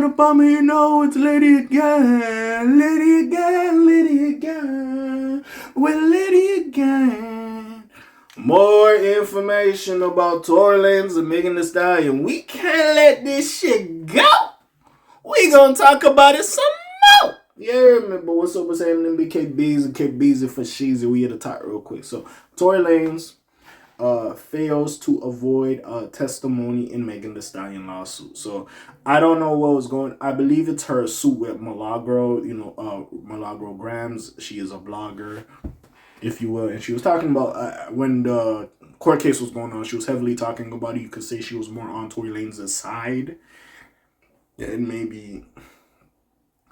up on me, you know it's Lady again, Lady again, Lady again, with Lady again. More information about Tory Lanez and Megan Thee Stallion. We can't let this shit go. We gonna talk about it some more. Yeah, remember what's up with happening? BKBs and KBs for Sheezy. We at the top real quick. So Tory Lanez fails to avoid testimony in Megan Thee Stallion lawsuit. So I don't know what was going. I believe it's her suit with Milagro. Milagro Grams. She is a blogger, if you will, and she was talking about when the court case was going on. She was heavily talking about it. You could say she was more on Tory Lanez's side, and maybe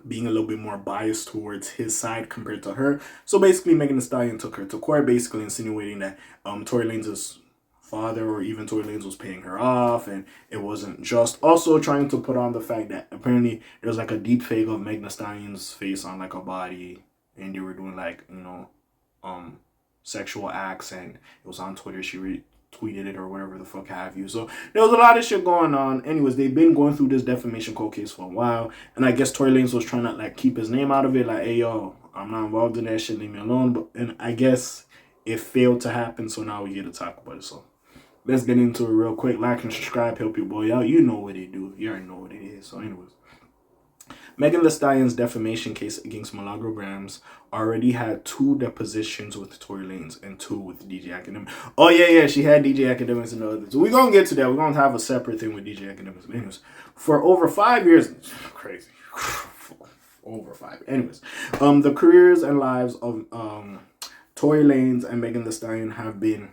being a little bit more biased towards his side compared to her. So basically, Megan Thee Stallion took her to court, basically insinuating that Tory Lanez's father or even Tory Lanez was paying her off, and it wasn't just. Also trying to put on the fact that apparently there was like a deep fake of Megan Thee Stallion's face on like a body, and they were doing like sexual acts, and it was on Twitter. She retweeted it or whatever the fuck have you. So there was a lot of shit going on. Anyways, they've been going through this defamation court case for a while, and I guess Tory Lanez was trying to like keep his name out of it. Like, hey yo, I'm not involved in that shit. Leave me alone. And I guess it failed to happen. So now we get to talk about it. So let's get into it real quick. Like and subscribe. Help your boy out. You know what they do. You already know what it is. So anyways, Megan Thee Stallion's defamation case against Milagro Grams already had 2 depositions with Tory Lanez and 2 with DJ Academics. Oh, yeah, she had DJ Academics and the others. We're going to get to that. We're going to have a separate thing with DJ Academics. But anyways, for over 5 years, crazy. Over 5. Anyways, the careers and lives of Tory Lanez and Megan Thee Stallion have been,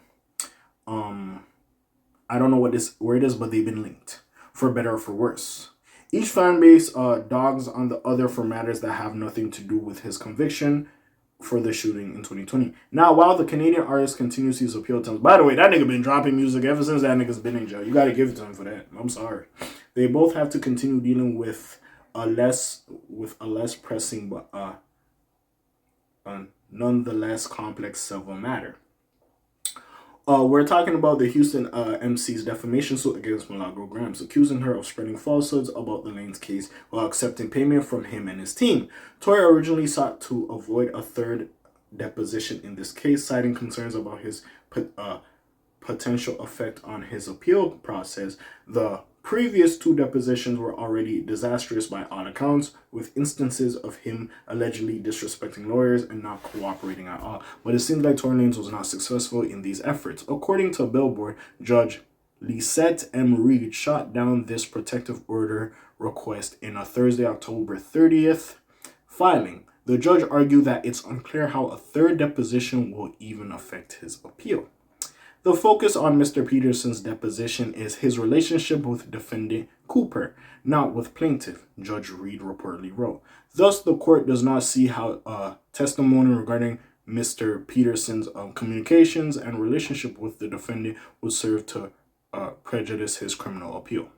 I don't know what this word is, but they've been linked, for better or for worse. Each fan base dogs on the other for matters that have nothing to do with his conviction for the shooting in 2020. Now, while the Canadian artist continues his appeal terms, by the way, that nigga been dropping music ever since that nigga's been in jail. You gotta give it to him for that. I'm sorry. They both have to continue dealing with a less pressing but nonetheless complex civil matter. We're talking about the Houston MC's defamation suit against Milagro Grams, accusing her of spreading falsehoods about the Lanez case while accepting payment from him and his team. Tory originally sought to avoid a third deposition in this case, citing concerns about his potential effect on his appeal process. The previous 2 depositions were already disastrous by all accounts, with instances of him allegedly disrespecting lawyers and not cooperating at all. But it seems like Tory Lanez was not successful in these efforts. According to Billboard, Judge Lisette M. Reed shot down this protective order request in a Thursday, October 30th filing. The judge argued that it's unclear how a third deposition will even affect his appeal. The focus on Mr. Peterson's deposition is his relationship with defendant Cooper, not with plaintiff, Judge Reed reportedly wrote. Thus, the court does not see how testimony regarding Mr. Peterson's communications and relationship with the defendant would serve to prejudice his criminal appeal.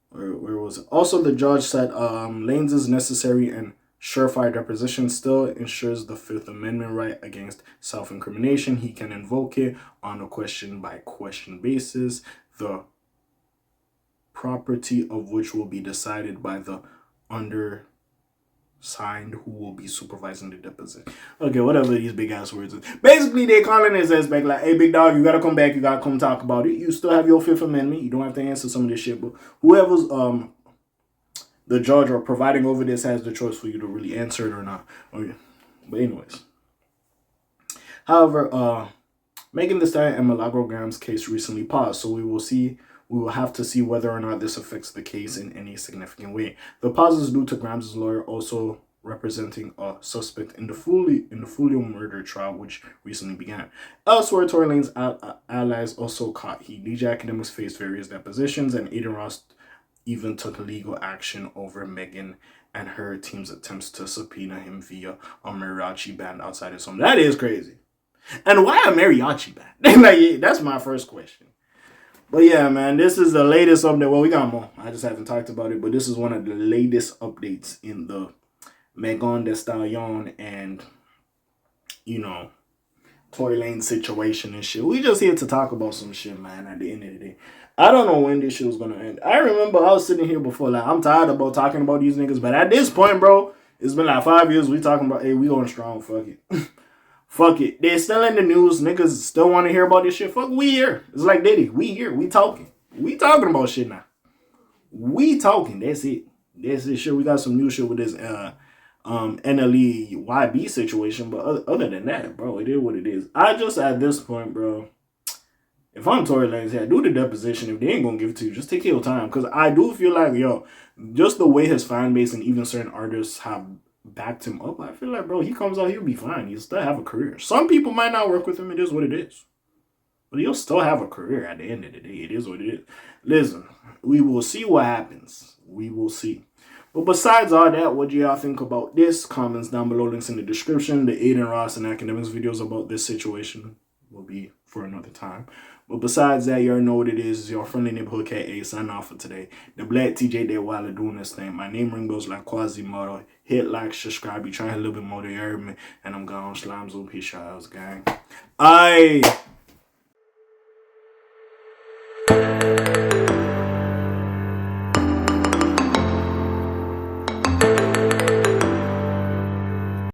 Where was it? Also, the judge said Lanez's necessary and surefire deposition still ensures the Fifth Amendment right against self-incrimination. He can invoke it on a question-by-question basis, the property of which will be decided by the undersigned who will be supervising the deposition. Okay, whatever these big-ass words is. Basically, they're calling his ass back like, hey, big dog, you gotta come back, you gotta come talk about it. You still have your Fifth Amendment. You don't have to answer some of this shit, but whoever's the judge or providing over this has the choice for you to really answer it or not. Okay. But anyways. However, Megan Thee Stallion and Milagro Grams case recently paused, so we will have to see whether or not this affects the case in any significant way. The pause is due to Grams' lawyer also representing a suspect in the Fulio murder trial, which recently began. Elsewhere, Tory Lanez allies also caught heat. DJ Academics faced various depositions, and Aiden Ross even took legal action over Megan and her team's attempts to subpoena him via a mariachi band outside his home. That is crazy. And why a mariachi band? Like, that's my first question. But yeah, man, this is the latest update. Well, we got more. I just haven't talked about it, but this is one of the latest updates in the Megan Thee Stallion and, Tory Lanez situation and shit. We just here to talk about some shit, man, at the end of the day. I don't know when this shit was gonna end. I remember I was sitting here before, like, I'm tired about talking about these niggas, but at this point, bro, it's been like 5 years. We talking about, hey, we going strong. Fuck it. Fuck it. They're still in the news. Niggas still want to hear about this shit. Fuck, we here. It's like Diddy. We here. We talking. We talking about shit now. We talking. That's it. That's it. Shit, we got some new shit with this NLE YB situation, but other than that, bro, it is what it is. I just, at this point, bro, if I'm Tory Lanez, yeah, do the deposition. If they ain't gonna give it to you, just take your time. Because I do feel like, yo, just the way his fan base and even certain artists have backed him up, I feel like, bro, he comes out, he'll be fine. He'll still have a career. Some people might not work with him. It is what it is. But he'll still have a career at the end of the day. It is what it is. Listen, we will see what happens. We will see. But besides all that, what do y'all think about this? Comments down below, links in the description. The Aiden Ross and Academics videos about this situation will be for another time. But besides that, you already know what it is. It's your friendly neighborhood K.A. signing off for today. The Black TJ there while doing this thing. My name ring goes like Quasimodo. Hit like, subscribe. You trying a little bit more to hear me. And I'm gone. Slimes on. Peace out, gang. Aye.